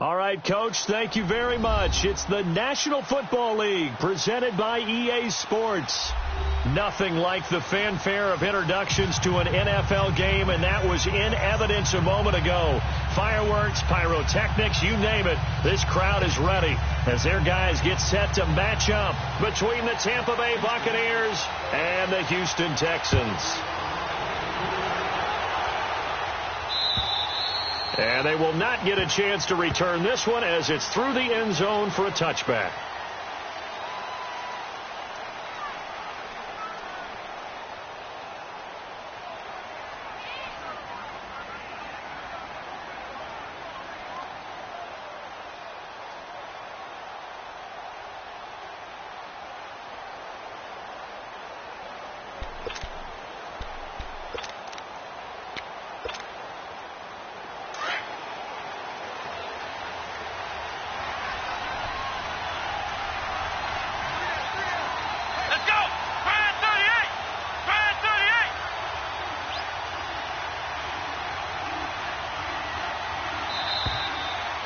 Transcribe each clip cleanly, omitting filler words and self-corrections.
All right, Coach, thank you very much. It's the National Football League presented by EA Sports. Nothing like the fanfare of introductions to an NFL game, and that was in evidence a moment ago. Fireworks, pyrotechnics, you name it. This crowd is ready as their guys get set to match up between the Tampa Bay Buccaneers and the Houston Texans. And they will not get a chance to return this one as it's through the end zone for a touchback.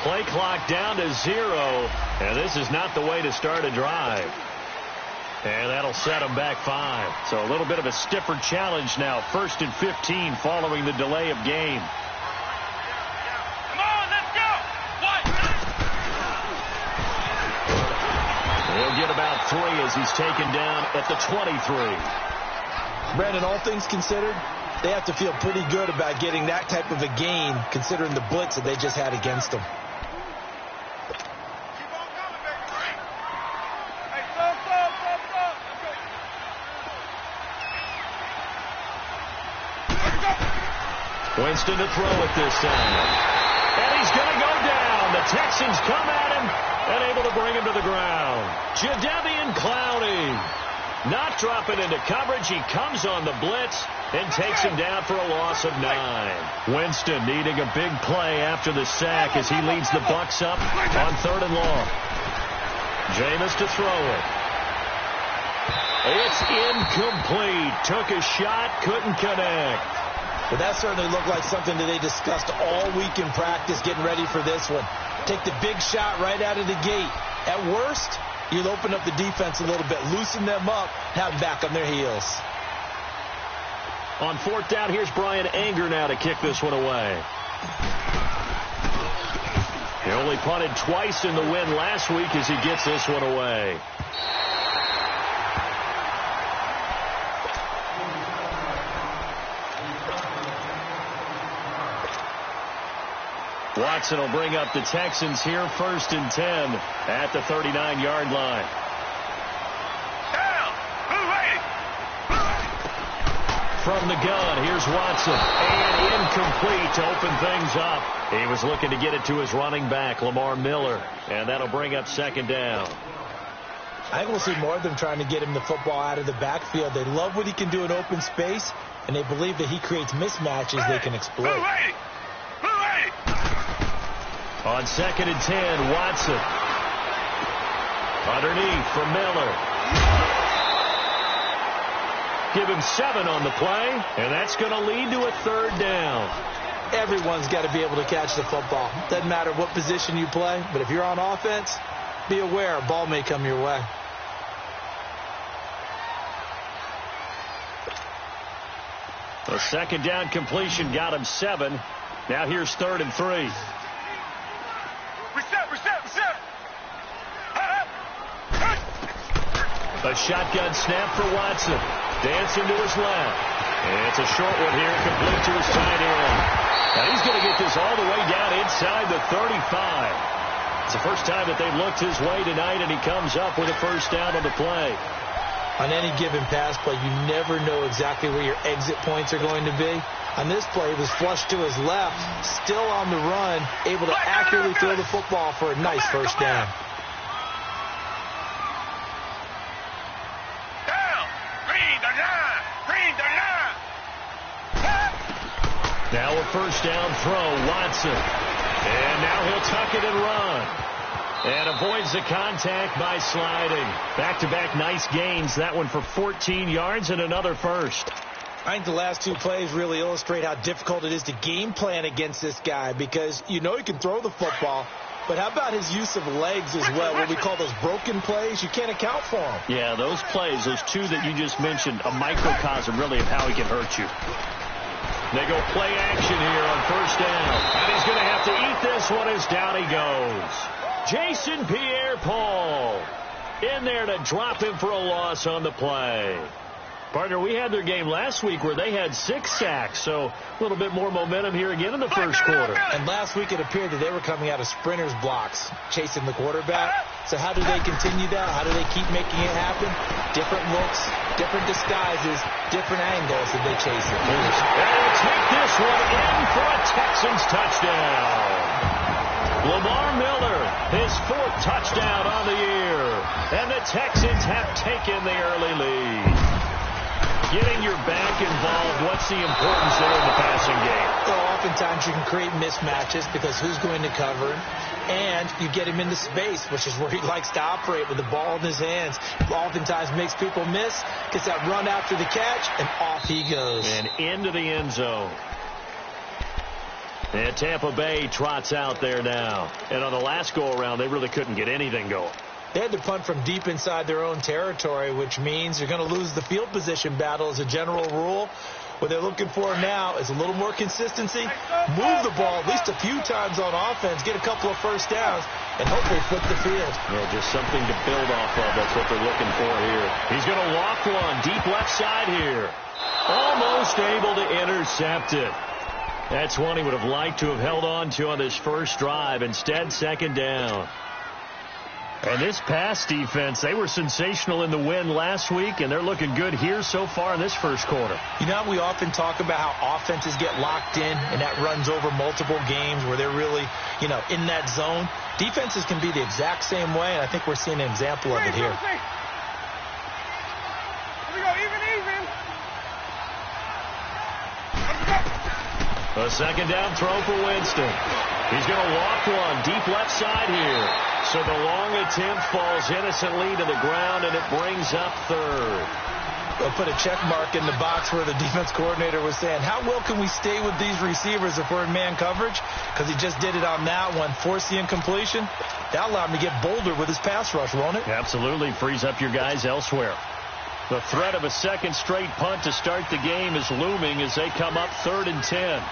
Play clock down to 0, and this is not the way to start a drive. And that'll set them back 5. So a little bit of a stiffer challenge now. 1st and 15 following the delay of game. Come on, let's go! He'll get about 3 as he's taken down at the 23. Brandon, all things considered, they have to feel pretty good about getting that type of a gain considering the blitz that they just had against them. Winston to throw it this time. And he's going to go down. The Texans come at him and able to bring him to the ground. Jadeveon Clowney not dropping into coverage. He comes on the blitz and takes him down for a loss of 9. Winston needing a big play after the sack as he leads the Bucs up on 3rd and long. Jameis to throw it. It's incomplete. Took a shot, couldn't connect. But that certainly looked like something that they discussed all week in practice getting ready for this one. Take the big shot right out of the gate. At worst, you'll open up the defense a little bit, loosen them up, have them back on their heels. On 4th down, here's Brian Anger now to kick this one away. He only punted twice in the win last week as he gets this one away. Watson will bring up the Texans here 1st and 10 at the 39-yard line. Down! Hooray! From the gun, here's Watson. And incomplete to open things up. He was looking to get it to his running back, Lamar Miller. And that'll bring up 2nd down. I think we'll see more of them trying to get him the football out of the backfield. They love what he can do in open space, and they believe that he creates mismatches they can exploit. Hooray! Hooray! On 2nd and 10, Watson. Underneath for Miller. Give him 7 on the play, and that's going to lead to a 3rd down. Everyone's got to be able to catch the football. Doesn't matter what position you play, but if you're on offense, be aware a ball may come your way. The 2nd down completion got him 7. Now here's 3rd and 3. Reset! A shotgun snap for Watson. Dancing to his left. And it's a short one here, complete to his tight end. Now he's going to get this all the way down inside the 35. It's the first time that they've looked his way tonight, and he comes up with a 1st down on the play. On any given pass play, you never know exactly where your exit points are going to be. On this play, it was flushed to his left, still on the run, able to accurately throw the football for a nice 1st down. Now a 1st down throw, Watson. And now he'll tuck it and run. And avoids the contact by sliding. Back-to-back nice gains. That one for 14 yards and another 1st. I think the last 2 plays really illustrate how difficult it is to game plan against this guy because you know he can throw the football. But how about his use of legs as well, what we call those broken plays? You can't account for them. Yeah, those plays, those two that you just mentioned, a microcosm really of how he can hurt you. They go play action here on first down. And he's going to have to eat this one as down he goes. Jason Pierre-Paul in there to drop him for a loss on the play. Partner, we had their game last week where they had 6 sacks, so a little bit more momentum here again in the first quarter. And last week it appeared that they were coming out of sprinters blocks, chasing the quarterback. So how do they continue that? How do they keep making it happen? Different looks, different disguises, different angles that they chase it. And they'll take this one in for a Texans touchdown. Lamar Miller, his 4th touchdown on the year. And the Texans have taken the early lead. Getting your back involved, what's the importance there in the passing game? Well, oftentimes you can create mismatches because who's going to cover him? And you get him into space, which is where he likes to operate with the ball in his hands. Oftentimes makes people miss, gets that run after the catch, and off he goes. And into the end zone. And Tampa Bay trots out there now. And on the last go-around, they really couldn't get anything going. They had to punt from deep inside their own territory, which means you're going to lose the field position battle as a general rule. What they're looking for now is a little more consistency, move the ball at least a few times on offense, get a couple of first downs, and hopefully flip the field. Yeah, just something to build off of. That's what they're looking for here. He's going to walk one deep left side here. Almost able to intercept it. That's one he would have liked to have held on to on this first drive. Instead, second down. And this pass defense, they were sensational in the win last week, and they're looking good here so far in this first quarter. You know, we often talk about how offenses get locked in, and that runs over multiple games where they're really, in that zone. Defenses can be the exact same way, and I think we're seeing an example of it here. Here we go, even. A second down throw for Winston. He's going to walk one deep left side here. So the long attempt falls innocently to the ground, and it brings up third. They'll put a check mark in the box where the defense coordinator was saying, how well can we stay with these receivers if we're in man coverage? Because he just did it on that one, forced the incompletion. That allowed him to get bolder with his pass rush, won't it? Absolutely. Frees up your guys elsewhere. The threat of a second straight punt to start the game is looming as they come up 3rd and 10.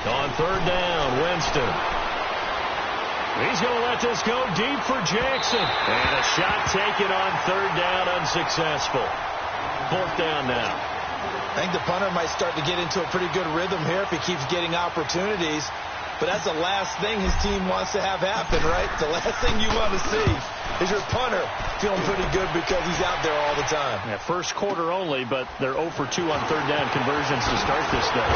On 3rd down, Winston. He's going to let this go deep for Jackson. And a shot taken on 3rd down, unsuccessful. 4th down now. I think the punter might start to get into a pretty good rhythm here if he keeps getting opportunities. But that's the last thing his team wants to have happen, right? The last thing you want to see is your punter feeling pretty good because he's out there all the time. Yeah, first quarter only, but they're 0 for 2 on 3rd down conversions to start this thing.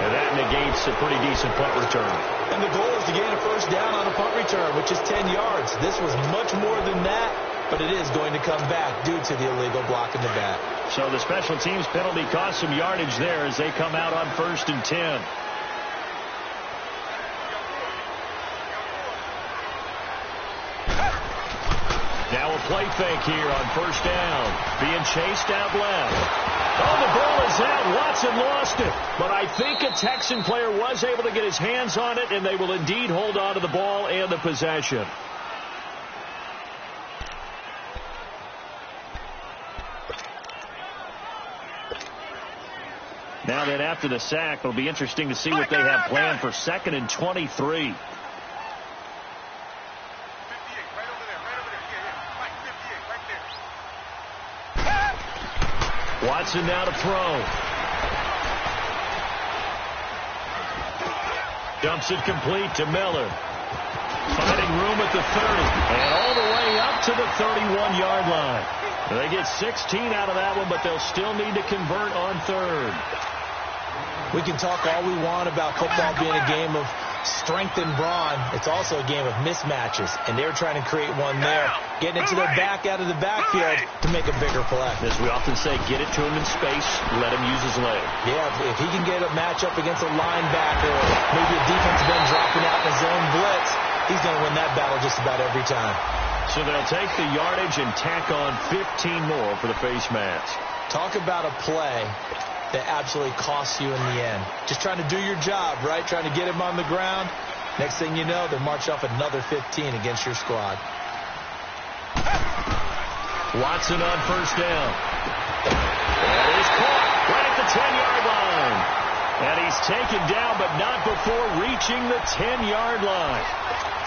And that negates a pretty decent punt return. And the goal is to gain a first down on a punt return, which is 10 yards. This was much more than that, but it is going to come back due to the illegal block in the back. So the special teams penalty cost some yardage there as they come out on 1st and 10. Now a play fake here on 1st down. Being chased out left. Oh, the ball is out. Watson lost it. But I think a Texan player was able to get his hands on it, and they will indeed hold on to the ball and the possession. Now then, after the sack, it'll be interesting to see what they have planned for 2nd and 23. Watson now to throw. Dumps it complete to Miller. Finding room at the 30. And all the way up to the 31-yard line. They get 16 out of that one, but they'll still need to convert on 3rd. We can talk all we want about football being a game of strength and brawn. It's also a game of mismatches, and they're trying to create one there, getting it to their back out of the backfield to make a bigger play. As we often say, get it to him in space, let him use his leg. Yeah, if he can get a matchup against a linebacker, or maybe a defensive end dropping out in a zone blitz, he's going to win that battle just about every time. So they'll take the yardage and tack on 15 more for the face mask. Talk about a play that absolutely costs you in the end. Just trying to do your job, right? Trying to get him on the ground. Next thing you know, they'll march off another 15 against your squad. Watson on first down. And he's caught right at the 10-yard line. And he's taken down, but not before reaching the 10-yard line.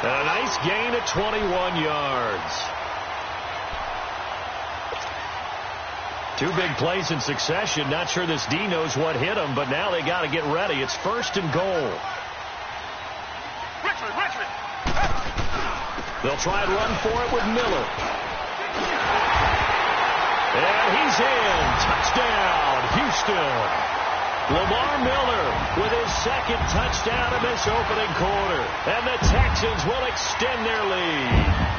And a nice gain of 21 yards. Two big plays in succession. Not sure this D knows what hit him, but now they got to get ready. It's first and goal. Richard. They'll try and run for it with Miller. And he's in. Touchdown, Houston. Lamar Miller with his second touchdown in this opening quarter. And the Texans will extend their lead.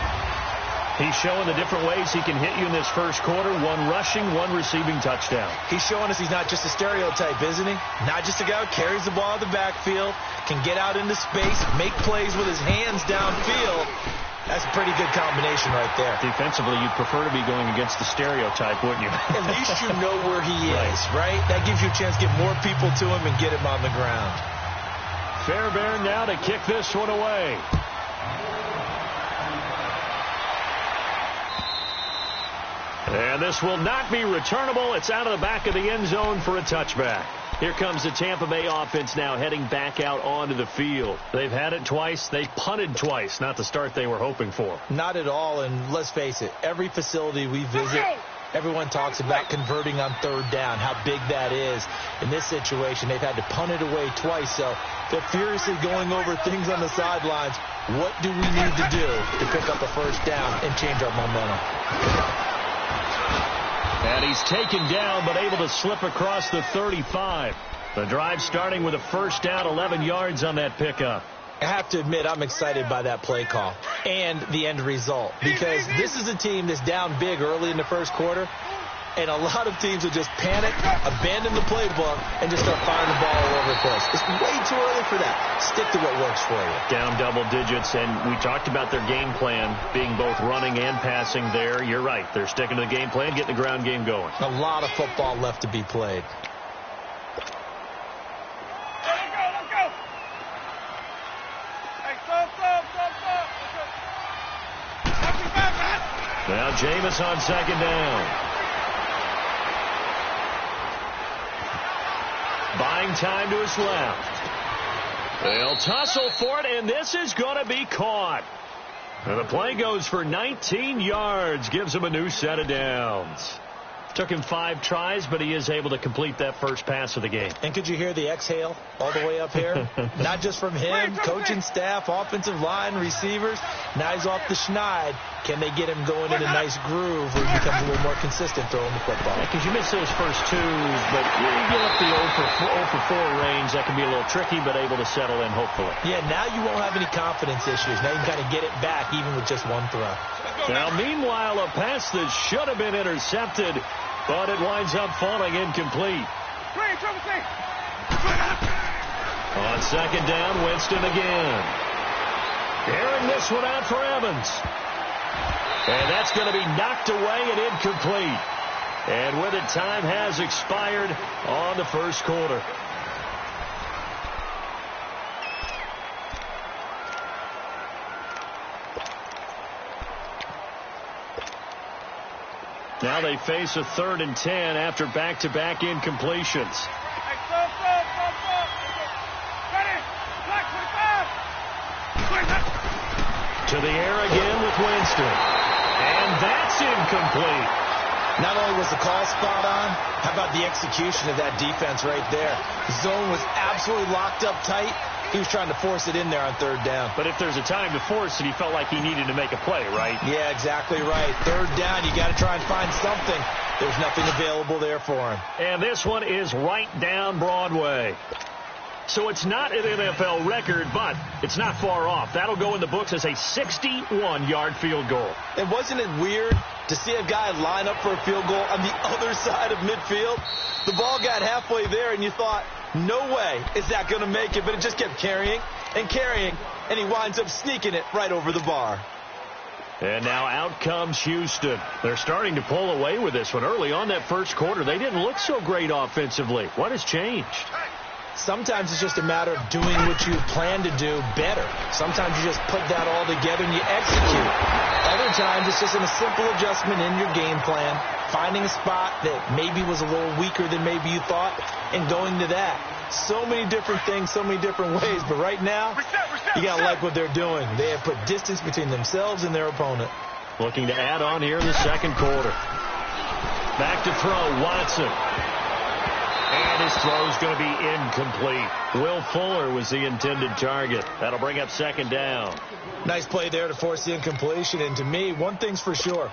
He's showing the different ways he can hit you in this first quarter. One rushing, one receiving touchdown. He's showing us he's not just a stereotype, isn't he? Not just a guy who carries the ball in the backfield, can get out into space, make plays with his hands downfield. That's a pretty good combination right there. Defensively, you'd prefer to be going against the stereotype, wouldn't you? At least you know where he is, right? That gives you a chance to get more people to him and get him on the ground. Fairbairn now to kick this one away. And this will not be returnable. It's out of the back of the end zone for a touchback. Here comes the Tampa Bay offense now heading back out onto the field. They've had it twice. They punted twice. Not the start they were hoping for. Not at all, and let's face it, every facility we visit, everyone talks about converting on third down, how big that is. In this situation, they've had to punt it away twice, so they're furiously going over things on the sidelines. What do we need to do to pick up a first down and change our momentum? And he's taken down, but able to slip across the 35. The drive starting with a first down, 11 yards on that pickup. I have to admit, I'm excited by that play call and the end result, because this is a team that's down big early in the first quarter, and a lot of teams will just panic, abandon the playbook, and just start firing the ball all over the place. It's way too early for that. Stick to what works for you. Down double digits, and we talked about their game plan being both running and passing there. You're right. They're sticking to the game plan, getting the ground game going. A lot of football left to be played. Let's go. Hey, stop. Now Jameis on second down. Buying time to his left. They'll tussle for it, and this is going to be caught. And the play goes for 19 yards, gives him a new set of downs. Took him 5 tries, but he is able to complete that first pass of the game. And could you hear the exhale all the way up here? Not just from him, coaching staff, offensive line, receivers. Now he's off the schneid. Can they get him going in a nice groove where he becomes a little more consistent throwing the football? Because you miss those first 2, but you get up the 0 for 4 range. That can be a little tricky, but able to settle in, hopefully. Yeah, now you won't have any confidence issues. Now you can kind of get it back even with just one throw. Now, meanwhile, a pass that should have been intercepted, but it winds up falling incomplete. On second down, Winston again. Airing this one out for Evans. And that's going to be knocked away and incomplete. And with it, time has expired on the first quarter. Now they face a 3rd and 10 after back-to-back incompletions. Hey, stop. Ready. Black 25. To the air again with Winston. And that's incomplete. Not only was the call spot on, how about the execution of that defense right there? The zone was absolutely locked up tight. He was trying to force it in there on 3rd down. But if there's a time to force it, he felt like he needed to make a play, right? Yeah, exactly right. 3rd down, you got to try and find something. There's nothing available there for him. And this one is right down Broadway. So it's not an NFL record, but it's not far off. That'll go in the books as a 61-yard field goal. And wasn't it weird to see a guy line up for a field goal on the other side of midfield? The ball got halfway there, and you thought, no way is that going to make it. But it just kept carrying, and he winds up sneaking it right over the bar. And now out comes Houston. They're starting to pull away with this one. Early on that first quarter, they didn't look so great offensively. What has changed? Sometimes it's just a matter of doing what you plan to do better. Sometimes you just put that all together and you execute. Other times it's just a simple adjustment in your game plan, finding a spot that maybe was a little weaker than maybe you thought, and going to that. So many different things, so many different ways, but right now, you got to like what they're doing. They have put distance between themselves and their opponent. Looking to add on here in the second quarter. Back to throw, Watson. And his throw's going to be incomplete. Will Fuller was the intended target. That'll bring up second down. Nice play there to force the incompletion. And to me, one thing's for sure.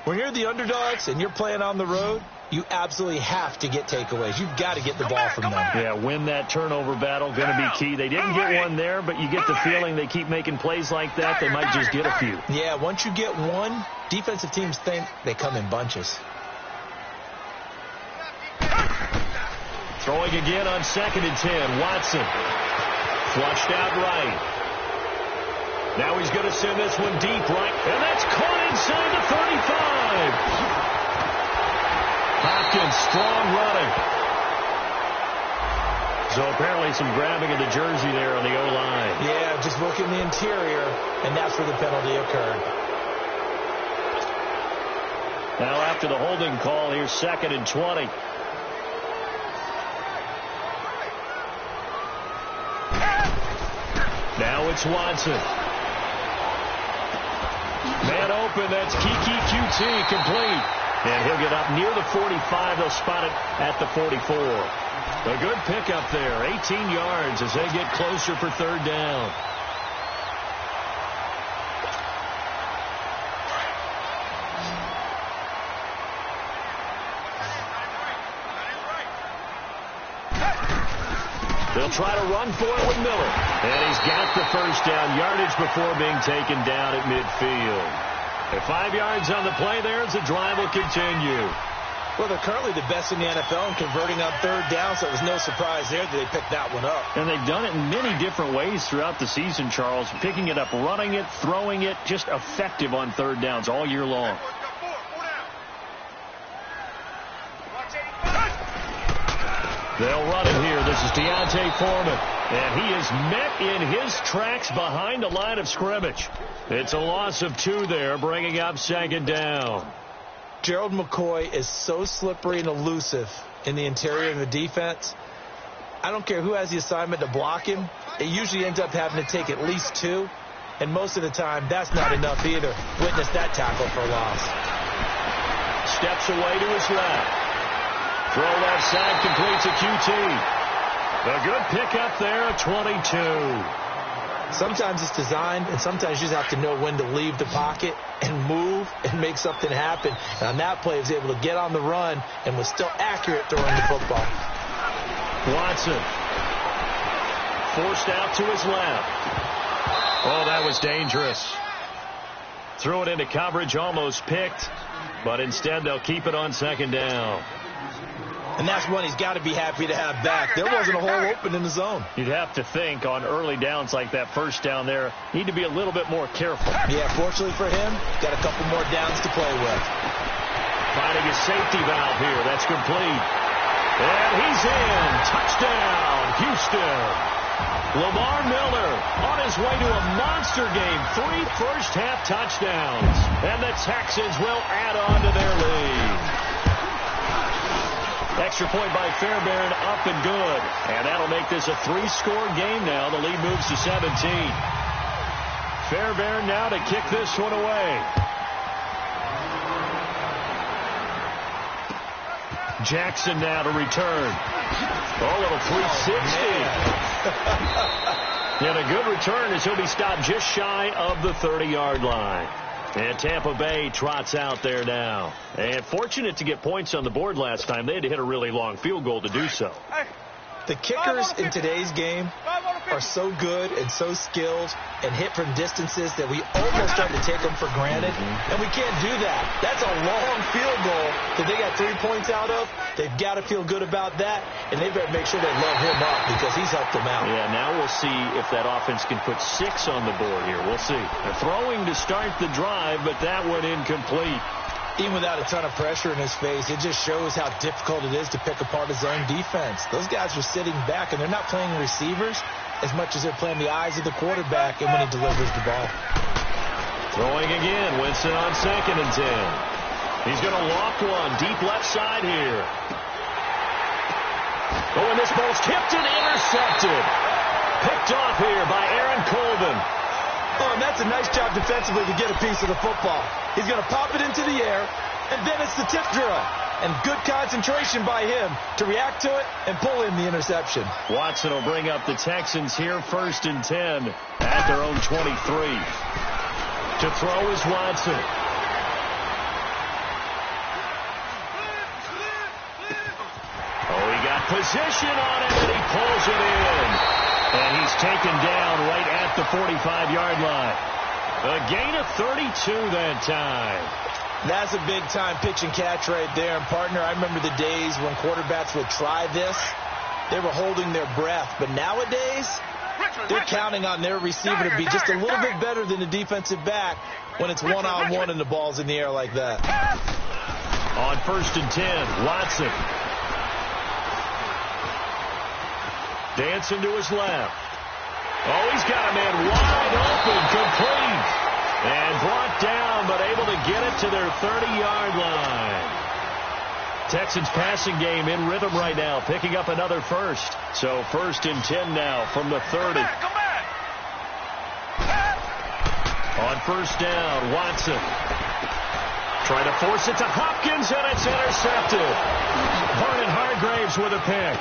When you're the underdogs and you're playing on the road, you absolutely have to get takeaways. You've got to get the ball from them. Yeah, win that turnover battle, going to be key. They didn't get one there, but you get the feeling they keep making plays like that, they might just get a few. Yeah, once you get one, defensive teams think they come in bunches. Throwing again on 2nd and 10. Watson. Flushed out right. Now he's going to send this one deep right. And that's caught inside the 35. Hopkins, strong running. So apparently some grabbing of the jersey there on the O-line. Yeah, just working the interior, and that's where the penalty occurred. Now after the holding call, here's 2nd and 20. Now it's Watson. Man open, that's Kiki QT complete. And he'll get up near the 45. They'll spot it at the 44. A good pickup there, 18 yards as they get closer for third down. They'll try to run for it with Miller. And he's got the first down, yardage before being taken down at midfield. At 5 yards on the play there as the drive will continue. Well, they're currently the best in the NFL in converting on third down, so it was no surprise there that they picked that one up. And they've done it in many different ways throughout the season, Charles. Picking it up, running it, throwing it, just effective on third downs all year long. They'll run it here. This is Deontay Foreman. And he is met in his tracks behind the line of scrimmage. It's a loss of 2 there, bringing up second down. Gerald McCoy is so slippery and elusive in the interior of the defense. I don't care who has the assignment to block him. It usually ends up having to take at least 2. And most of the time, that's not enough either. Witness that tackle for loss. Steps away to his left. Throw left side, completes a QT. A good pickup there at 22. Sometimes it's designed, and sometimes you just have to know when to leave the pocket and move and make something happen. And on that play, he was able to get on the run and was still accurate throwing the football. Watson. Forced out to his left. Oh, that was dangerous. Threw it into coverage, almost picked. But instead, they'll keep it on second down. And that's one he's got to be happy to have back. There wasn't a hole open in the zone. You'd have to think on early downs like that first down there, need to be a little bit more careful. Yeah, fortunately for him, got a couple more downs to play with. Finding his safety valve here. That's complete. And he's in. Touchdown, Houston. Lamar Miller on his way to a monster game. 3 first-half touchdowns. And the Texans will add on to their lead. Extra point by Fairbairn, up and good. And that'll make this a 3-score game now. The lead moves to 17. Fairbairn now to kick this one away. Jackson now to return. Oh, a little 360. And a good return as he'll be stopped just shy of the 30-yard line. And Tampa Bay trots out there now. And fortunate to get points on the board last time. They had to hit a really long field goal to do so. The kickers in today's game are so good and so skilled and hit from distances that we almost start to take them for granted, and we can't do that. That's a long field goal that they got 3 points out of. They've got to feel good about that, and they better make sure they load him up because he's helped them out. Yeah, now we'll see if that offense can put 6 on the board here. We'll see. They're throwing to start the drive, but that one incomplete. Even without a ton of pressure in his face, it just shows how difficult it is to pick apart his own defense. Those guys are sitting back, and they're not playing receivers as much as they're playing the eyes of the quarterback and when he delivers the ball. Throwing again. Winston on 2nd and 10. He's going to loft one deep left side here. Oh, and this ball's tipped and intercepted. Picked off here by Aaron Colvin. Oh, and that's a nice job defensively to get a piece of the football. He's going to pop it into the air, and then it's the tip drill. And good concentration by him to react to it and pull in the interception. Watson will bring up the Texans here 1st and 10 at their own 23. To throw is Watson. Oh, he got position on it, and he pulls it in. And he's taken down right at the 45-yard line. A gain of 32 that time. That's a big-time pitch and catch right there. And, partner, I remember the days when quarterbacks would try this. They were holding their breath. But nowadays, they're counting on their receiver to be just a little bit better than the defensive back when it's one-on-one and the ball's in the air like that. On 1st and 10, Watson. Dancing to his left. Oh, he's got a man wide open, complete. And brought down, but able to get it to their 30-yard line. Texans passing game in rhythm right now, picking up another first. So 1st and 10 now from the 30. Come back. On 1st down, Watson. Trying to force it to Hopkins, and it's intercepted. Vernon Hargreaves with a pick.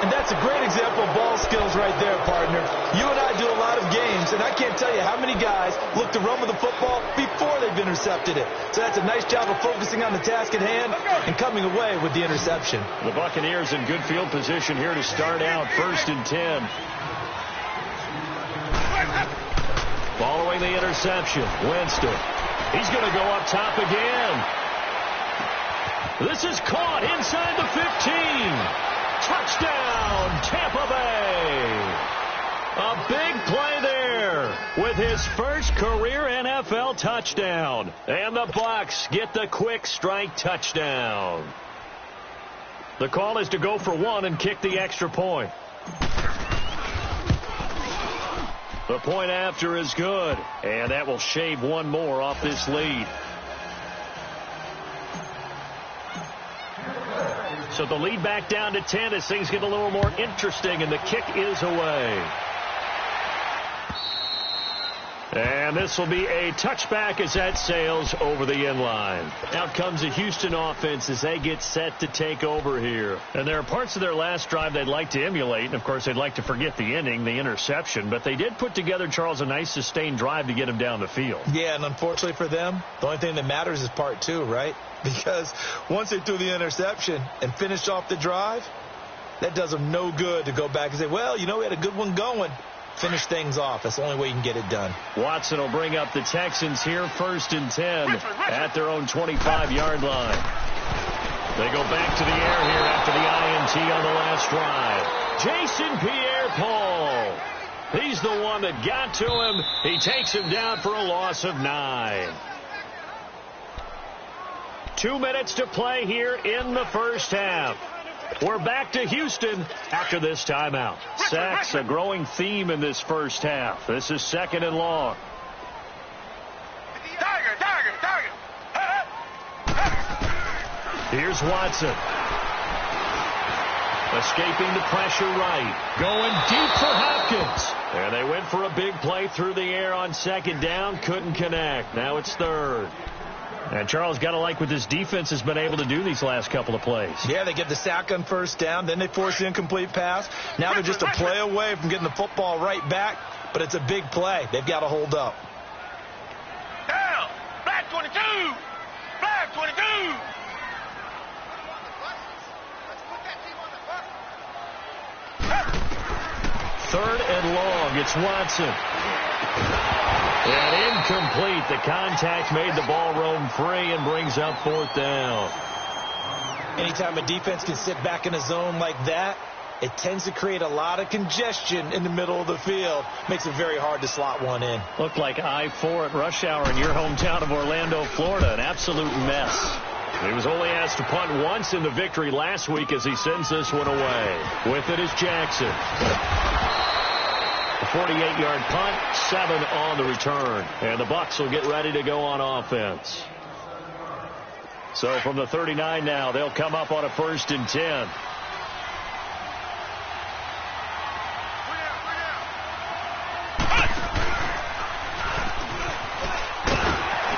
And that's a great example of ball skills right there, partner. You and I do a lot of games, and I can't tell you how many guys look to run with the football before they've intercepted it. So that's a nice job of focusing on the task at hand and coming away with the interception. The Buccaneers in good field position here to start out 1st and 10. Following the interception, Winston. He's going to go up top again. This is caught inside the 15. Touchdown, Tampa Bay. A big play there with his first career NFL touchdown. And the Bucs get the quick strike touchdown. The call is to go for 1 and kick the extra point. The point after is good, and that will shave 1 more off this lead. So the lead back down to 10 as things get a little more interesting, and the kick is away. And this will be a touchback as that sails over the end line. Out comes the Houston offense as they get set to take over here. And there are parts of their last drive they'd like to emulate. And, of course, they'd like to forget the ending, the interception. But they did put together, Charles, a nice sustained drive to get them down the field. Yeah, and unfortunately for them, the only thing that matters is part 2, right? Because once they threw the interception and finished off the drive, that does them no good to go back and say, well, you know, we had a good one going. Finish things off. That's the only way you can get it done. Watson will bring up the Texans here 1st and 10 at their own 25-yard line. They go back to the air here after the INT on the last drive. Jason Pierre-Paul. He's the one that got to him. He takes him down for a loss of 9. 2 minutes to play here in the first half. We're back to Houston after this timeout. Sacks, a growing theme in this first half. This is 2nd and long. Tiger. Here's Watson. Escaping the pressure right. Going deep for Hopkins. And they went for a big play through the air on 2nd down. Couldn't connect. Now it's 3rd. And Charles, got to like what this defense has been able to do these last couple of plays. Yeah, they get the sack on 1st down. Then they force the incomplete pass. Now they're just a play away from getting the football right back. But it's a big play. They've got to hold up. Down. Flag 22. Flag 22. 3rd and long. It's Watson. And incomplete. The contact made the ball roam free and brings up 4th down. Anytime a defense can sit back in a zone like that, it tends to create a lot of congestion in the middle of the field. Makes it very hard to slot one in. Looked like I-4 at rush hour in your hometown of Orlando, Florida. An absolute mess. He was only asked to punt once in the victory last week as he sends this one away. With it is Jackson. A 48-yard punt, 7 on the return. And the Bucs will get ready to go on offense. So from the 39 now, they'll come up on a 1st and 10.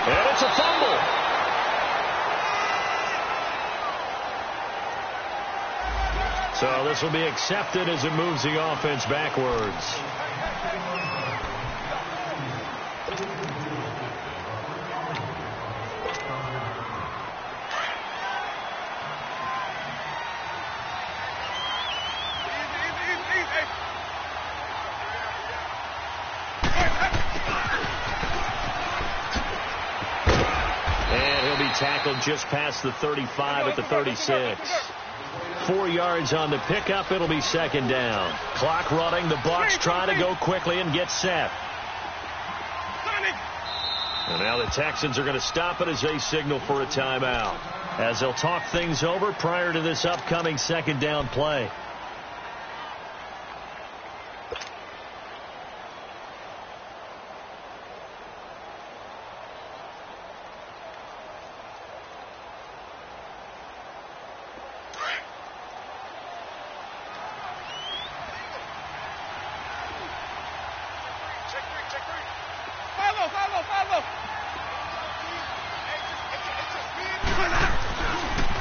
And it's a fumble. So this will be accepted as it moves the offense backwards. Tackled just past the 35 at the 36. 4 yards on the pickup. It'll be 2nd down. Clock running. The Bucs try to go quickly and get set. And now the Texans are going to stop it as they signal for a timeout, as they'll talk things over prior to this upcoming 2nd down play.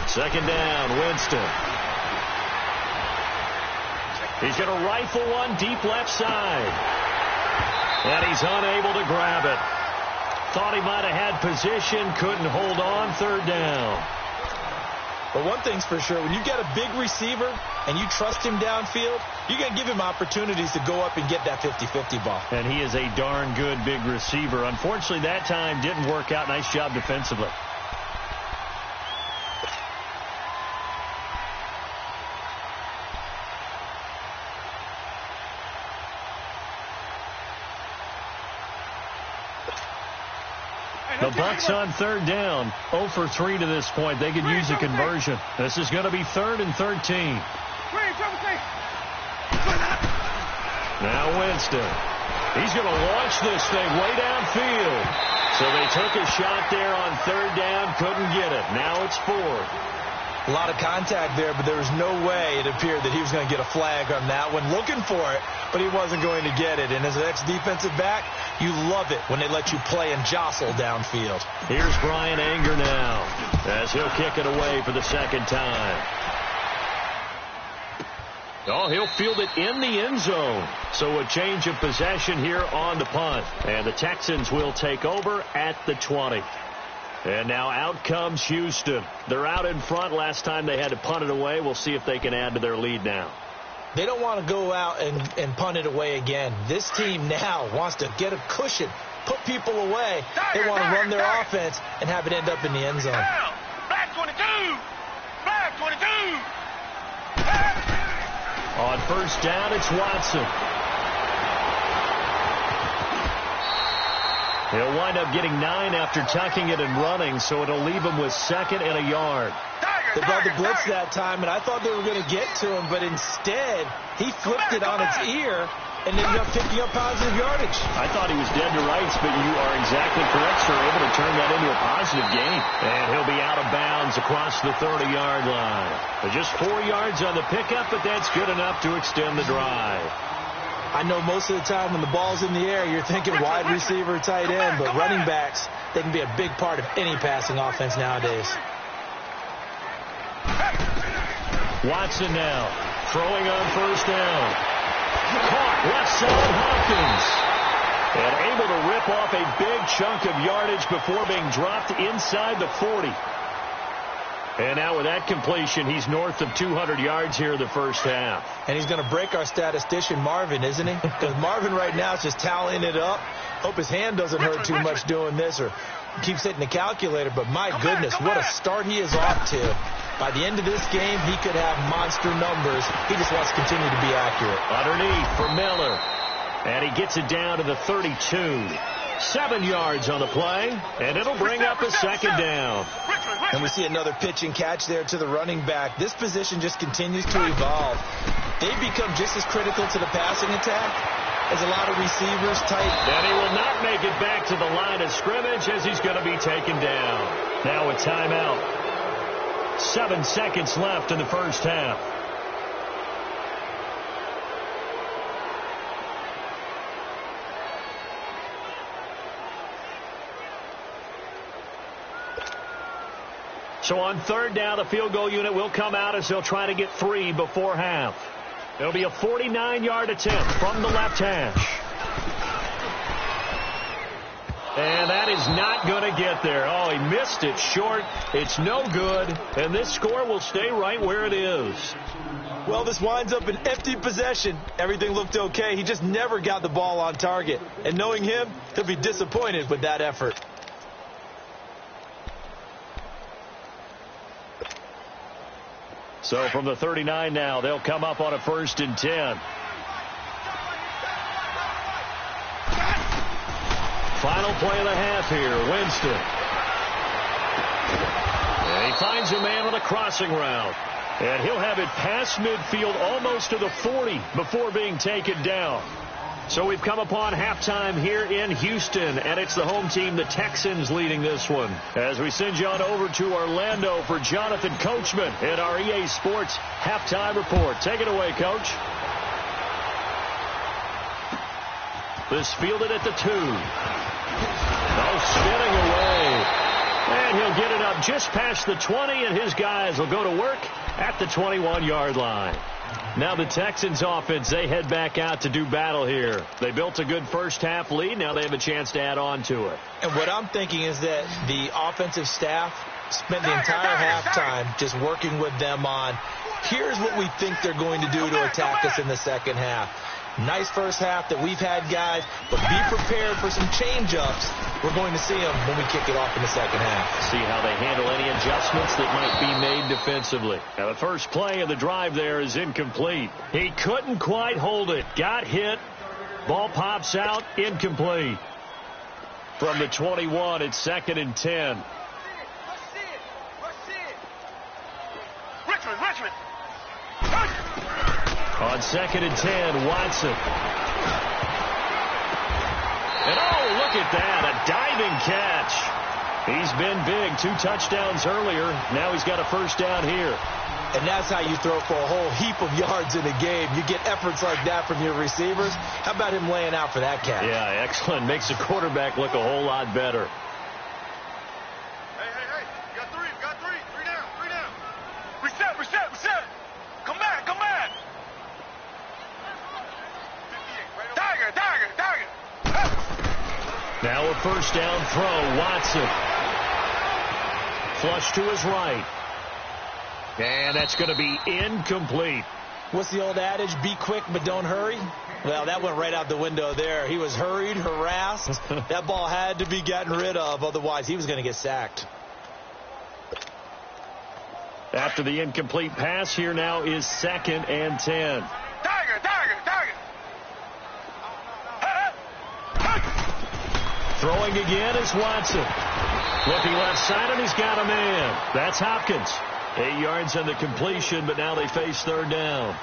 Second down, Winston. He's going to rifle one deep left side. And he's unable to grab it. Thought he might have had position, couldn't hold on. 3rd down. But one thing's for sure, when you've got a big receiver and you trust him downfield, you're going to give him opportunities to go up and get that 50-50 ball. And he is a darn good big receiver. Unfortunately, that time didn't work out. Nice job defensively. The Bucs on 3rd down, 0 for 3 to this point. They could use a conversion. This is going to be 3rd and 13. Now Winston. He's going to launch this thing way downfield. So they took a shot there on 3rd down, couldn't get it. Now it's 4th. A lot of contact there, but there was no way it appeared that he was going to get a flag on that one. Looking for it, but he wasn't going to get it. And as an ex-defensive back, you love it when they let you play and jostle downfield. Here's Bryan Anger now, as he'll kick it away for the 2nd time. Oh, he'll field it in the end zone. So a change of possession here on the punt. And the Texans will take over at the 20. And now out comes Houston. They're out in front. Last time they had to punt it away. We'll see if they can add to their lead now. They don't want to go out and punt it away again. This team now wants to get a cushion, put people away. They want to run their offense and have it end up in the end zone. Black 22! Black 22! On 1st down, it's Watson. He'll wind up getting 9 after tucking it and running, so it'll leave him with 2nd and a yard. They brought the blitz that time, and I thought they were going to get to him, but instead, he flipped it on its ear and ended up picking up positive yardage. I thought he was dead to rights, but you are exactly correct, sir. Able to turn that into a positive gain. And he'll be out of bounds across the 30-yard line. Just 4 yards on the pickup, but that's good enough to extend the drive. I know most of the time when the ball's in the air, you're thinking wide receiver, tight end, but running backs, they can be a big part of any passing offense nowadays. Watson now, throwing on 1st down. Caught left side, Hopkins. And able to rip off a big chunk of yardage before being dropped inside the 40. And now with that completion, he's north of 200 yards here in the first half. And he's going to break our statistician, Marvin, isn't he? Because Marvin right now is just tallying it up. Hope his hand doesn't hurt too much doing this or keeps hitting the calculator. But my goodness, what a start he is off to. By the end of this game, he could have monster numbers. He just wants to continue to be accurate. Underneath for Miller. And he gets it down to the 32. 7 yards on the play, and it'll bring up a second down. And we see another pitch and catch there to the running back. This position just continues to evolve. They've become just as critical to the passing attack as a lot of receivers tight. And he will not make it back to the line of scrimmage as he's going to be taken down. Now a timeout. 7 seconds left in the first half. So on third down, the field goal unit will come out as they'll try to get 3 before half. It'll be a 49-yard attempt from the left hash. And that is not going to get there. Oh, he missed it short. It's no good. And this score will stay right where it is. Well, this winds up an empty possession. Everything looked okay. He just never got the ball on target. And knowing him, he'll be disappointed with that effort. So from the 39 now, they'll come up on a 1st and 10. Final play of the half here, Winston. And he finds a man on a crossing route. And he'll have it past midfield almost to the 40 before being taken down. So we've come upon halftime here in Houston, and it's the home team, the Texans, leading this one. As we send you on over to Orlando for Jonathan Coachman in our EA Sports halftime report. Take it away, Coach. This fielded at the 2. Oh, spinning away. And he'll get it up just past the 20, and his guys will go to work at the 21-yard line. Now the Texans offense, they head back out to do battle here. They built a good first half lead. Now they have a chance to add on to it. And what I'm thinking is that the offensive staff spent the entire halftime just working with them on, here's what we think they're going to do to attack us in the second half. Nice first half that we've had, guys, but be prepared for some change-ups. We're going to see them when we kick it off in the second half. See how they handle any adjustments that might be made defensively. Now, the first play of the drive there is incomplete. He couldn't quite hold it. Got hit. Ball pops out. Incomplete. From the 21, it's 2nd and 10. Richmond. On 2nd and 10, Watson. And oh, look at that, a diving catch. He's been big, 2 touchdowns earlier. Now he's got a first down here. And that's how you throw for a whole heap of yards in a game. You get efforts like that from your receivers. How about him laying out for that catch? Yeah, excellent. Makes the quarterback look a whole lot better. Hey. You got 3. 3 down. Reset. Come back. Tiger. Now a first down throw, Watson. Flush to his right. And that's going to be incomplete. What's the old adage? Be quick, but don't hurry. Well, that went right out the window there. He was hurried, harassed. That ball had to be gotten rid of. Otherwise, he was going to get sacked. After the incomplete pass, here now is 2nd and 10. Tiger. Throwing again is Watson. Looking left side, and he's got a man. That's Hopkins. 8 yards on the completion, but now they face 3rd down.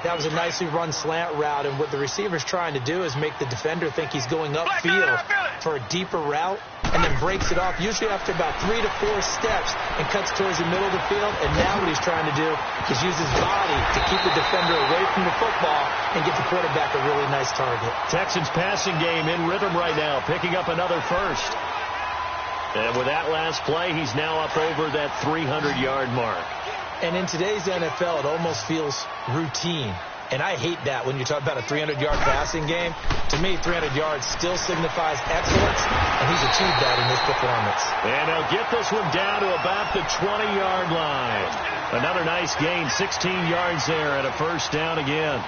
That was a nicely run slant route, and what the receiver's trying to do is make the defender think he's going upfield for a deeper route, and then breaks it off, usually after about 3 to 4 steps, and cuts towards the middle of the field. And now what he's trying to do is use his body to keep the defender away from the football and get the quarterback a really nice target. Texans passing game in rhythm right now, picking up another first. And with that last play, he's now up over that 300-yard mark. And in today's NFL, it almost feels routine. And I hate that when you talk about a 300-yard passing game. To me, 300 yards still signifies excellence, and he's achieved that in this performance. And they'll get this one down to about the 20-yard line. Another nice gain, 16 yards there, and a first down again.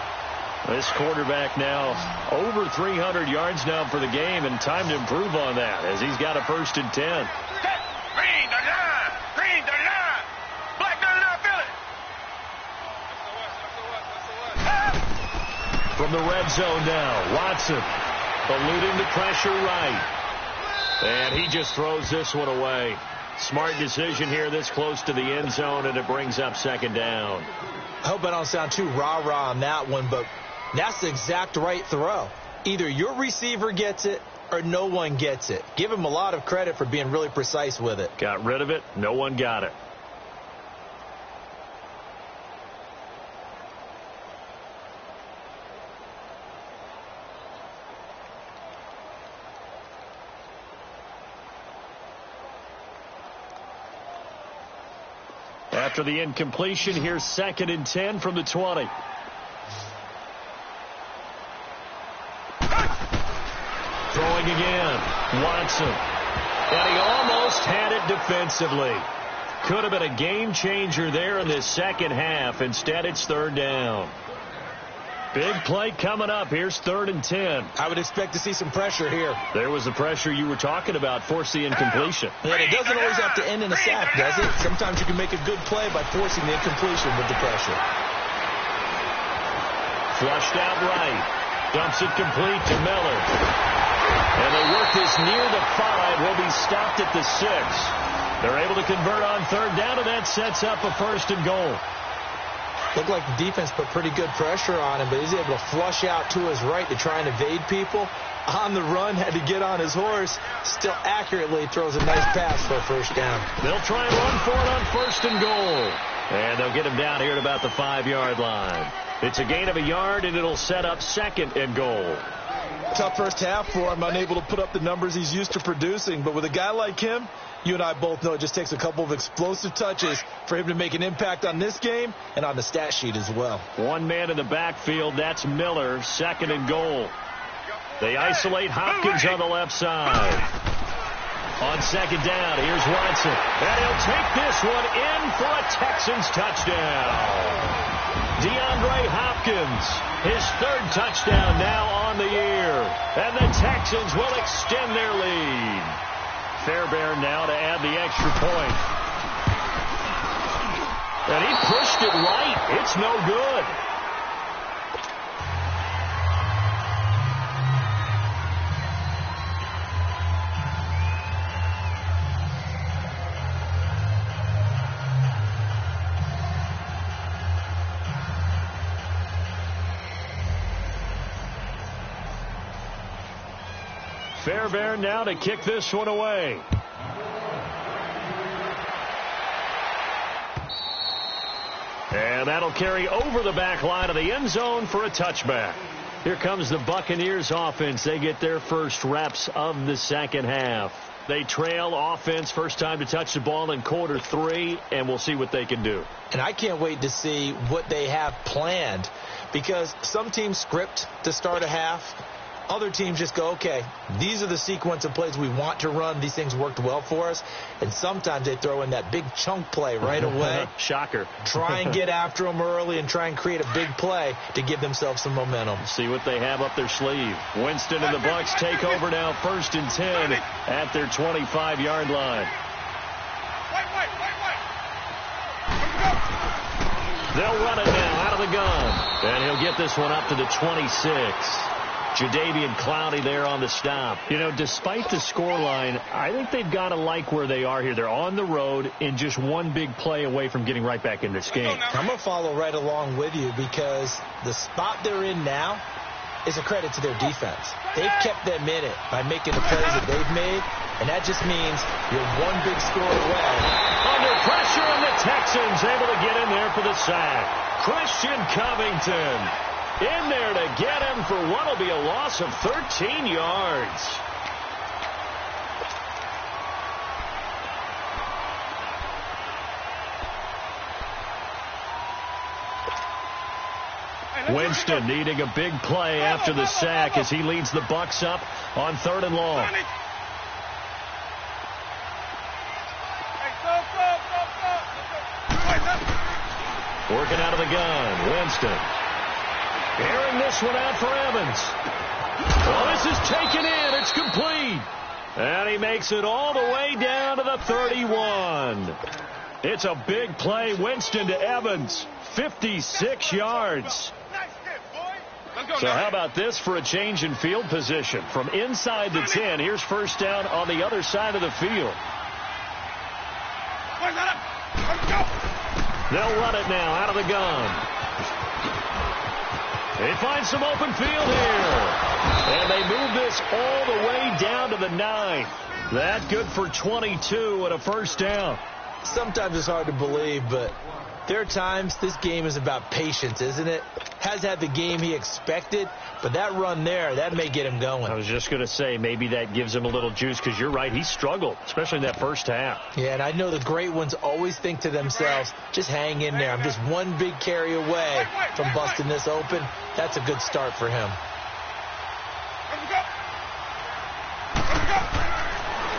This quarterback now over 300 yards now for the game, and time to improve on that as he's got a 1st and 10. Green the line! Green the line! Black down now, Philly! From the red zone now, Watson eluding the pressure right. And he just throws this one away. Smart decision here this close to the end zone, and it brings up 2nd down. I hope I don't sound too rah-rah on that one, but that's the exact right throw. Either your receiver gets it or no one gets it. Give him a lot of credit for being really precise with it. Got rid of it. No one got it. After the incompletion, here's 2nd and 10 from the 20. Throwing again. Watson. And he almost had it defensively. Could have been a game changer there in this second half. Instead, it's 3rd down. Big play coming up. Here's 3rd and 10. I would expect to see some pressure here. There was the pressure you were talking about, force the incompletion. And it doesn't always have to end in a sack, does it? Sometimes you can make a good play by forcing the incompletion with the pressure. Flushed out right. Dumps it complete to Miller. And they work this near the 5. Will be stopped at the 6. They're able to convert on 3rd down, and that sets up a 1st and goal. Looked like the defense put pretty good pressure on him, but he's able to flush out to his right to try and evade people. On the run, had to get on his horse. Still accurately throws a nice pass for a 1st down. They'll try and run for it on 1st and goal. And they'll get him down here at about the 5-yard line. It's a gain of a yard, and it'll set up 2nd and goal. Tough first half for him, unable to put up the numbers he's used to producing. But with a guy like him, you and I both know it just takes a couple of explosive touches for him to make an impact on this game and on the stat sheet as well. One man in the backfield, that's Miller, 2nd and goal. They isolate Hopkins on the left side. On 2nd down, here's Watson. And he'll take this one in for a Texans touchdown. DeAndre Hopkins, his 3rd touchdown now on the year. And the Texans will extend their lead. Fairbairn now to add the extra point. And he pushed it right. It's no good. Fairbairn now to kick this one away. And that'll carry over the back line of the end zone for a touchback. Here comes the Buccaneers offense. They get their first reps of the second half. They trail offense, first time to touch the ball in quarter 3, and we'll see what they can do. And I can't wait to see what they have planned, because some teams script to start a half. Other teams just go, okay, these are the sequence of plays we want to run. These things worked well for us. And sometimes they throw in that big chunk play right away. Shocker. Try and get after them early and try and create a big play to give themselves some momentum. See what they have up their sleeve. Winston and the Bucs take over now, 1st and 10 at their 25-yard line. They'll run it now out of the gun. And he'll get this one up to the 26. Jadeveon Clowney there on the stop. You know, despite the scoreline, I think they've got to like where they are here. They're on the road and just one big play away from getting right back in this game. I'm going to follow right along with you, because the spot they're in now is a credit to their defense. They've kept them in it by making the plays that they've made, and that just means you're one big score away. Under pressure, and the Texans able to get in there for the sack. Christian Covington in there to get him for what will be a loss of 13 yards. Hey, Winston needing a big play after the sack as he leads the Bucs up on 3rd and long. Working out of the gun, Winston. Airing this one out for Evans. Well, this is taken in. It's complete. And he makes it all the way down to the 31. It's a big play. Winston to Evans. 56 yards. So how about this for a change in field position? From inside the 10, here's first down on the other side of the field. They'll run it now out of the gun. They find some open field here. And they move this all the way down to the 9. That good for 22 and a first down. Sometimes it's hard to believe, but there are times this game is about patience, isn't it? Has had the game he expected, but that run there, that may get him going. I was just going to say maybe that gives him a little juice because you're right, he struggled, especially in that first half. Yeah, and I know the great ones always think to themselves, just hang in there. I'm just one big carry away from busting this open. That's a good start for him.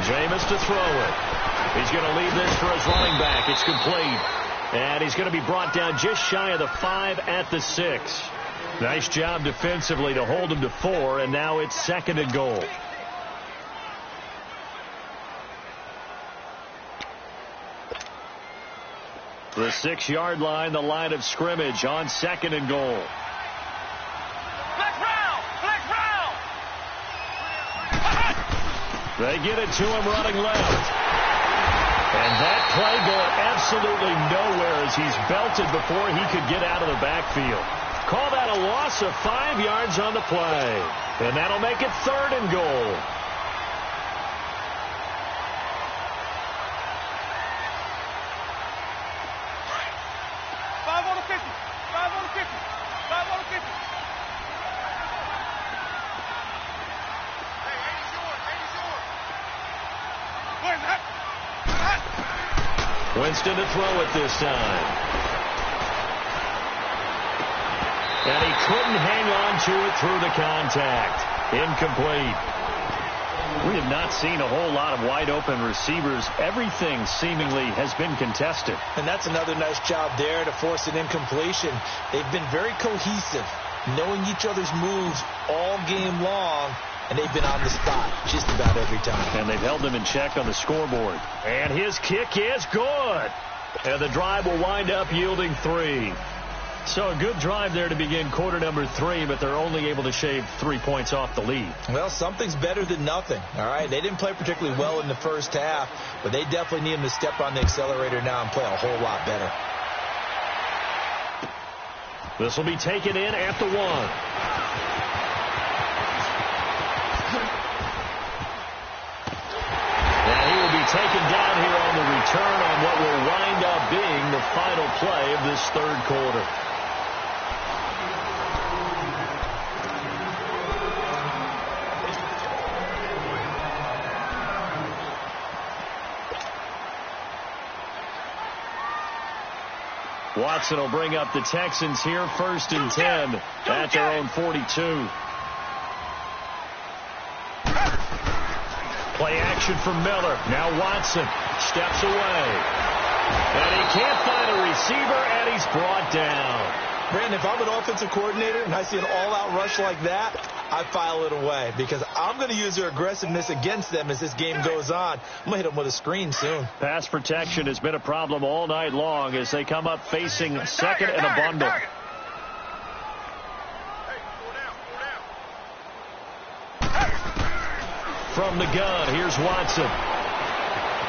Jameis to throw it. He's going to leave this for his running back. It's complete. And he's going to be brought down just shy of the 5 at the 6. Nice job defensively to hold him to 4, and now it's 2nd and goal. The 6-yard line, the line of scrimmage on 2nd and goal. They get it to him running left. And that play going absolutely nowhere as he's belted before he could get out of the backfield. Call that a loss of 5 yards on the play. And that'll make it 3rd and goal. Winston to throw it this time. And he couldn't hang on to it through the contact. Incomplete. We have not seen a whole lot of wide open receivers. Everything seemingly has been contested. And that's another nice job there to force an incompletion. They've been very cohesive, knowing each other's moves all game long. And they've been on the spot just about every time. And they've held them in check on the scoreboard. And his kick is good. And the drive will wind up yielding 3. So a good drive there to begin quarter number 3, but they're only able to shave 3 points off the lead. Well, something's better than nothing. All right, they didn't play particularly well in the first half, but they definitely need him to step on the accelerator now and play a whole lot better. This will be taken in at the 1. Taken down here on the return on what will wind up being the final play of this 3rd quarter. Watson will bring up the Texans here 1st and 10 at their own 42. Play action from Miller. Now Watson steps away. And he can't find a receiver, and he's brought down. Brandon, if I'm an offensive coordinator and I see an all-out rush like that, I file it away because I'm going to use their aggressiveness against them as this game goes on. I'm going to hit them with a screen soon. Pass protection has been a problem all night long as they come up facing 2nd and a bundle. From the gun, here's Watson.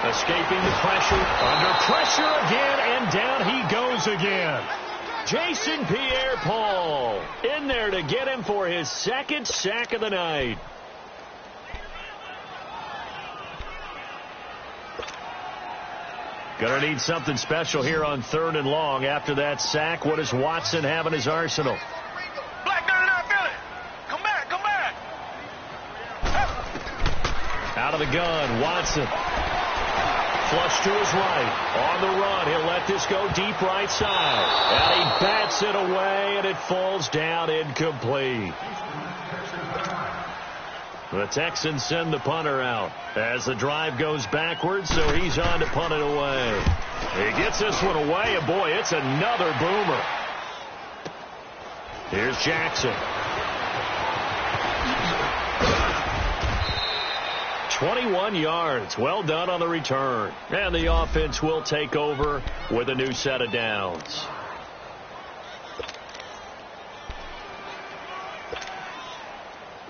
Escaping the pressure. Under pressure again, and down he goes again. Jason Pierre-Paul in there to get him for his 2nd sack of the night. Gonna need something special here on 3rd and long. After that sack, what does Watson have in his arsenal? Out of the gun, Watson. Flush to his right. On the run, he'll let let this go deep right side. And he bats it away, and it falls down incomplete. The Texans send the punter out as the drive goes backwards, so he's on to punt it away. He gets this one away, and boy, it's another boomer. Here's Jackson. 21 yards. Well done on the return. And the offense will take over with a new set of downs.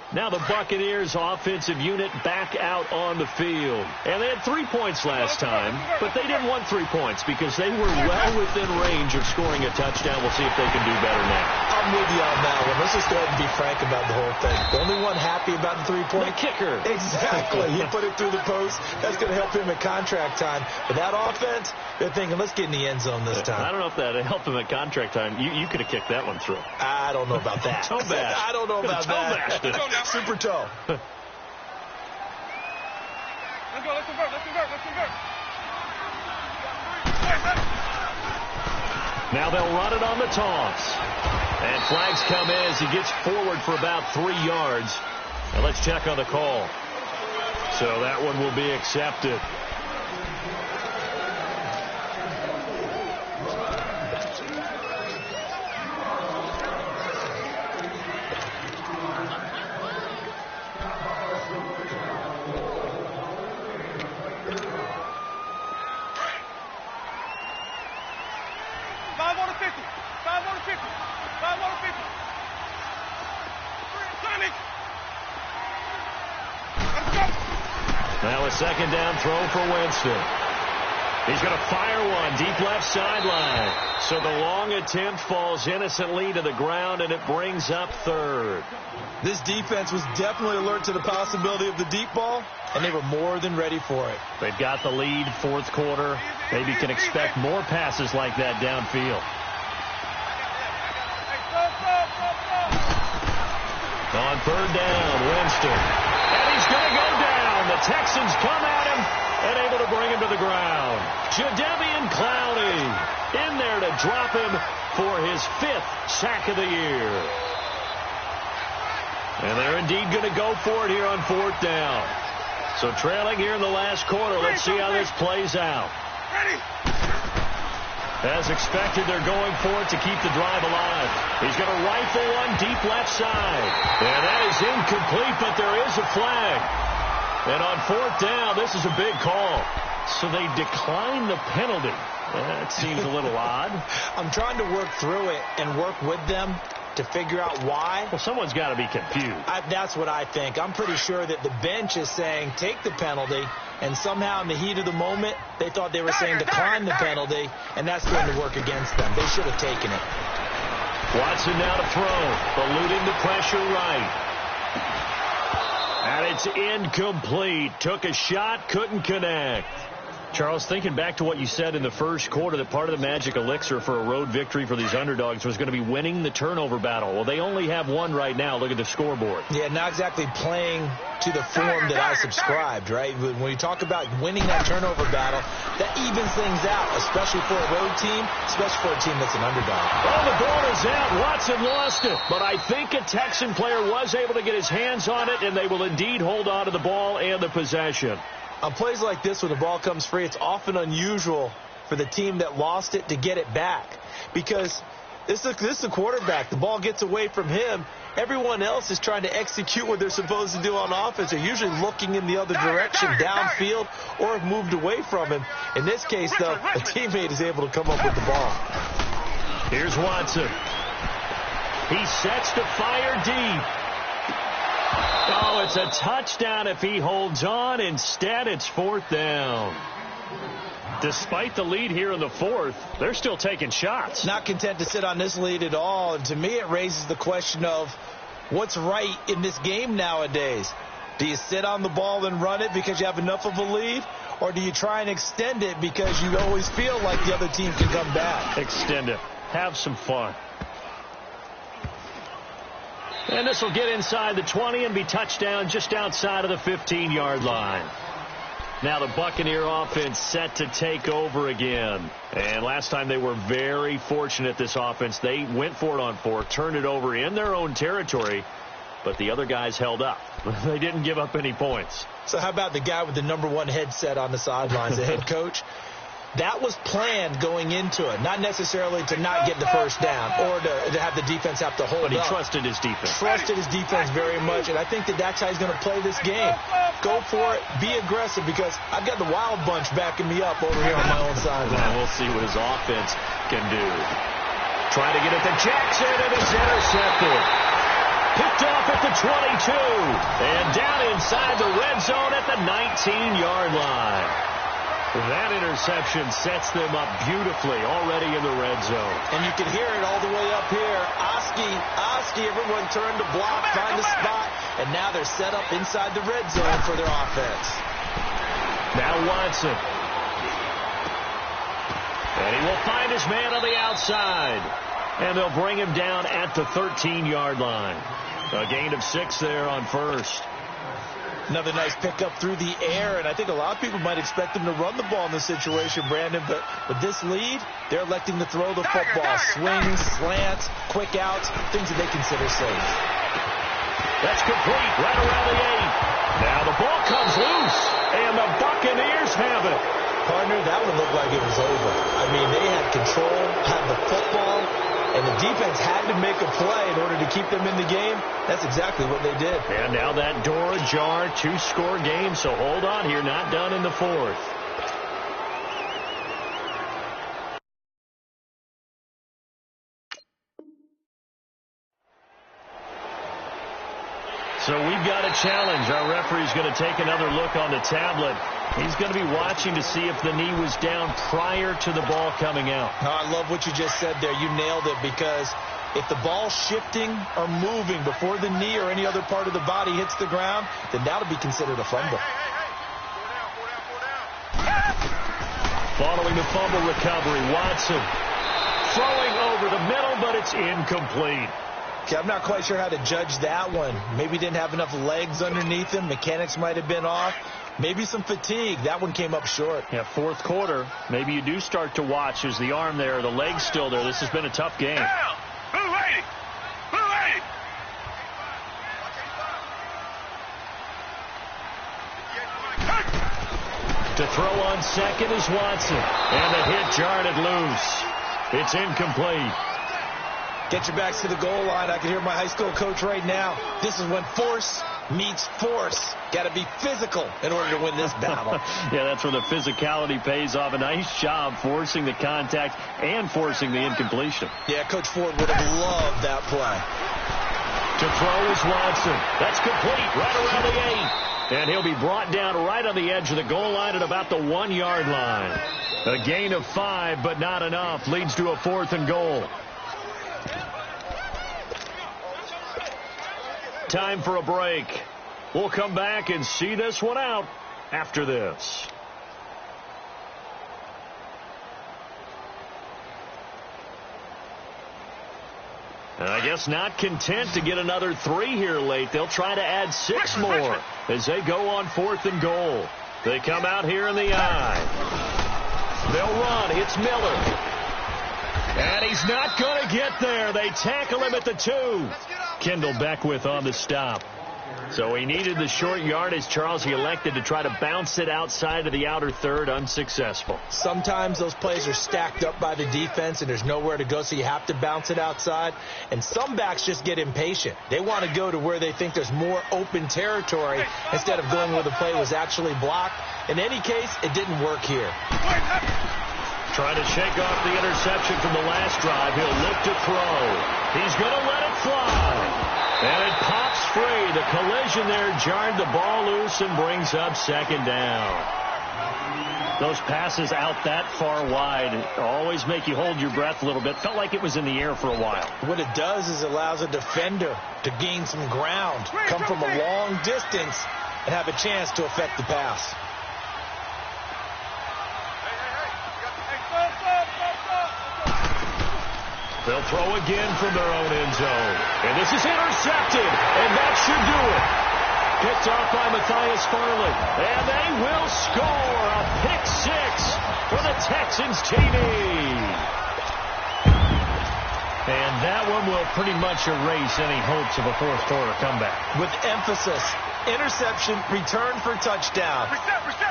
Now the Buccaneers offensive unit back out on the field. And they had 3 points last time, but they didn't want 3 points because they were well within range of scoring a touchdown. We'll see if they can do better now. I'm with you on that one. Let's just go ahead and be frank about the whole thing. The only one happy about the 3-point? The kicker. Exactly. He put it through the post. That's going to help him at contract time. But that offense, they're thinking, let's get in the end zone this time. I don't know if that helped him at contract time. You could have kicked that one through. I don't know about that. Toe bash. I don't know about that. Super toe. Let's go, let's convert, let's convert, let's convert. Now they'll run it on the toss. And flags come in as he gets forward for about 3 yards. And let's check on the call. So that one will be accepted. Now a second down throw for Winston. He's going to fire one deep left sideline. So the long attempt falls innocently to the ground, and it brings up third. This defense was definitely alert to the possibility of the deep ball, and they were more than ready for it. They've got the lead, fourth quarter. Maybe can expect more passes like that downfield. On third down, Winston. And he's going to go down. The Texans come at him and able to bring him to the ground. Jadeveon Clowney in there to drop him for his 5th sack of the year. And they're indeed going to go for it here on fourth down. So trailing here in the last quarter. Let's see how this plays out. As expected, they're going for it to keep the drive alive. He's going to rifle one deep left side. And that is incomplete, but there is a flag. And on fourth down, this is a big call. So they decline the penalty. That seems a little odd. I'm trying to work through it and work with them to figure out why. Well, someone's got to be confused. That's what I think. I'm pretty sure that the bench is saying take the penalty, and somehow in the heat of the moment, they thought they were saying decline the penalty, and that's going to work against them. They should have taken it. Watson now to throw, eluding the pressure right. And it's incomplete. Took a shot, couldn't connect. Charles, thinking back to what you said in the first quarter, that part of the magic elixir for a road victory for these underdogs was going to be winning the turnover battle. Well, they only have one right now. Look at the scoreboard. Yeah, not exactly playing to the form that I subscribed, right? When you talk about winning that turnover battle, that evens things out, especially for a road team, especially for a team that's an underdog. Oh, the ball is out. Watson lost it. But I think a Texan player was able to get his hands on it, and they will indeed hold on to the ball and the possession. On plays like this, when the ball comes free, it's often unusual for the team that lost it to get it back. Because this is the quarterback. The ball gets away from him. Everyone else is trying to execute what they're supposed to do on offense. They're usually looking in the other direction, downfield, or have moved away from him. In this case, though, a teammate is able to come up with the ball. Here's Watson. He sets to fire deep. Oh, it's a touchdown if he holds on. Instead, it's fourth down. Despite the lead here in the fourth, they're still taking shots. Not content to sit on this lead at all. And to me, it raises the question of what's right in this game nowadays. Do you sit on the ball and run it because you have enough of a lead? Or do you try and extend it because you always feel like the other team can come back? Extend it. Have some fun. And this will get inside the 20 and be touchdown just outside of the 15-yard line. Now the Buccaneer offense set to take over again. And last time they were very fortunate, this offense. They went for it on 4, turned it over in their own territory, but the other guys held up. They didn't give up any points. So how about the guy with the #1 headset on the sidelines, the head coach? That was planned going into it, not necessarily to not get the first down or to have the defense have to hold up. But he trusted his defense. Trusted his defense very much, and I think that's how he's going to play this game. Go for it. Be aggressive, because I've got the Wild Bunch backing me up over here on my own sideline. And we'll see what his offense can do. Trying to get it to Jackson, and it's intercepted. Picked off at the 22, and down inside the red zone at the 19-yard line. That interception sets them up beautifully already in the red zone. And you can hear it all the way up here. Oski, everyone turned to block, find a spot, and now they're set up inside the red zone for their offense. Now Watson. And he will find his man on the outside. And they'll bring him down at the 13-yard line. A gain of 6 there on first. Another nice pickup through the air, and I think a lot of people might expect them to run the ball in this situation, Brandon, but with this lead, they're electing to throw the football. Swings, slants, quick outs, things that they consider safe. That's complete right around the 8. Now the ball comes loose, and the Buccaneers have it. Partner, that one looked like it was over. I mean, they had control, had the football, and the defense had to make a play in order to keep them in the game. That's exactly what they did. And now that door ajar, 2-score game, so hold on here, not done in the 4th. So we've got a challenge. Our referee's going to take another look on the tablet. He's going to be watching to see if the knee was down prior to the ball coming out. Oh, I love what you just said there. You nailed it, because if the ball's shifting or moving before the knee or any other part of the body hits the ground, then that'll be considered a fumble. Following the fumble recovery, Watson throwing over the middle, but it's incomplete. Okay, I'm not quite sure how to judge that one. Maybe didn't have enough legs underneath him. Mechanics might have been off. Maybe some fatigue. That one came up short. Yeah, 4th quarter. Maybe you do start to watch. There's the arm there, the leg's still there. This has been a tough game. To throw on second is Watson. And the hit jarred it loose. It's incomplete. Get your backs to the goal line. I can hear my high school coach right now. This is when force meets force. Got to be physical in order to win this battle. Yeah, that's where the physicality pays off. A nice job forcing the contact and forcing the incompletion. Yeah, Coach Ford would have loved that play. To throw is Watson. That's complete right around the 8. And he'll be brought down right on the edge of the goal line at about the 1-yard line. A gain of 5, but not enough. Leads to a 4th and goal. Time for a break. We'll come back and see this one out after this. And I guess not content to get another 3 here late. They'll try to add 6 more as they go on 4th and goal. They come out here in the eye. They'll run. It's Miller. And he's not going to get there. They tackle him at the 2. Kendall Beckwith on the stop. So he needed the short yardage, Charles. He elected to try to bounce it outside of the outer third, unsuccessful. Sometimes those plays are stacked up by the defense and there's nowhere to go, so you have to bounce it outside. And some backs just get impatient. They want to go to where they think there's more open territory instead of going where the play was actually blocked. In any case, it didn't work here. Trying to shake off the interception from the last drive. He'll look to throw. He's going to let it fly. And it pops free. The collision there jarred the ball loose and brings up 2nd down. Those passes out that far wide always make you hold your breath a little bit. Felt like it was in the air for a while. What it does is allows a defender to gain some ground, come from a long distance, and have a chance to affect the pass. They'll throw again from their own end zone. And this is intercepted. And that should do it. Picked off by Matthias Farley. And they will score a pick six for the Texans TV. And that one will pretty much erase any hopes of a fourth quarter comeback. With emphasis, interception, return for touchdown.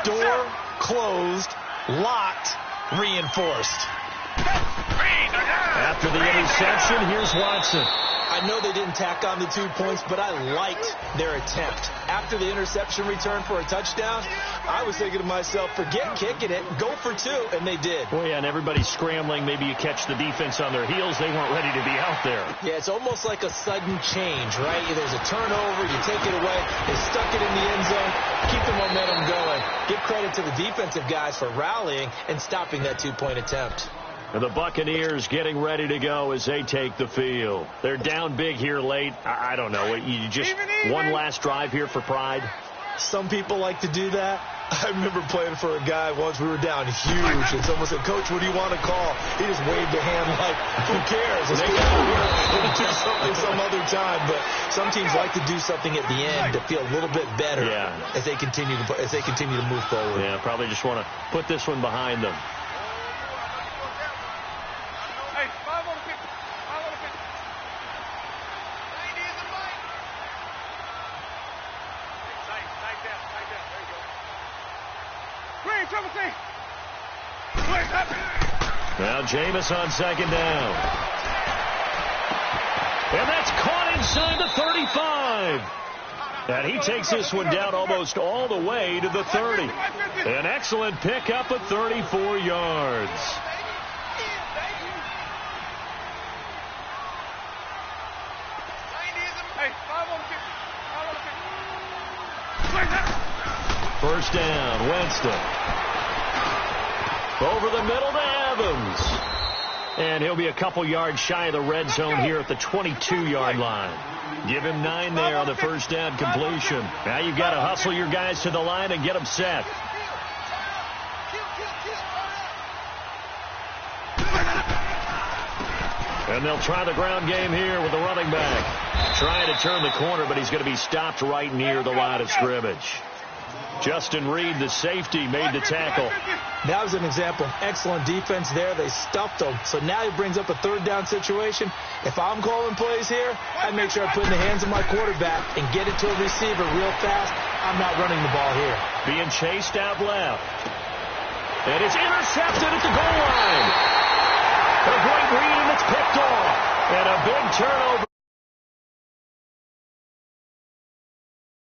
Door closed, locked, reinforced. After the interception, here's Watson. I know they didn't tack on the 2 points, but I liked their attempt. After the interception return for a touchdown, I was thinking to myself, forget kicking it, go for two, and they did. Oh, yeah, and everybody's scrambling. Maybe you catch the defense on their heels. They weren't ready to be out there. Yeah, it's almost like a sudden change, right? There's a turnover, you take it away, they stuck it in the end zone, keep the momentum going. Give credit to the defensive guys for rallying and stopping that 2-point attempt. And the Buccaneers getting ready to go as they take the field. They're down big here late. I don't know. You just one last drive here for pride? Some people like to do that. I remember playing for a guy once. We were down huge, and someone said, "Coach, what do you want to call?" He just waved a hand like, who cares? Let's do something some other time. But some teams like to do something at the end to feel a little bit better as they continue to move forward. Yeah, probably just want to put this one behind them. Now Jameis on second down. And that's caught inside the 35. And he takes this one down almost all the way to the 30. An excellent pickup of 34 yards. First down, Winston. Over the middle to Evans. And he'll be a couple yards shy of the red zone here at the 22-yard line. Give him 9 there on the first down completion. Now you've got to hustle your guys to the line and get them set. And they'll try the ground game here with the running back. Trying to turn the corner, but he's going to be stopped right near the line of scrimmage. Justin Reed, the safety, made the tackle. That was an example of excellent defense there. They stuffed him. So now he brings up a third down situation. If I'm calling plays here, I'd make sure I put it in the hands of my quarterback and get it to a receiver real fast. I'm not running the ball here. Being chased out left. And it's intercepted at the goal line. A great read, and it's picked off. And a big turnover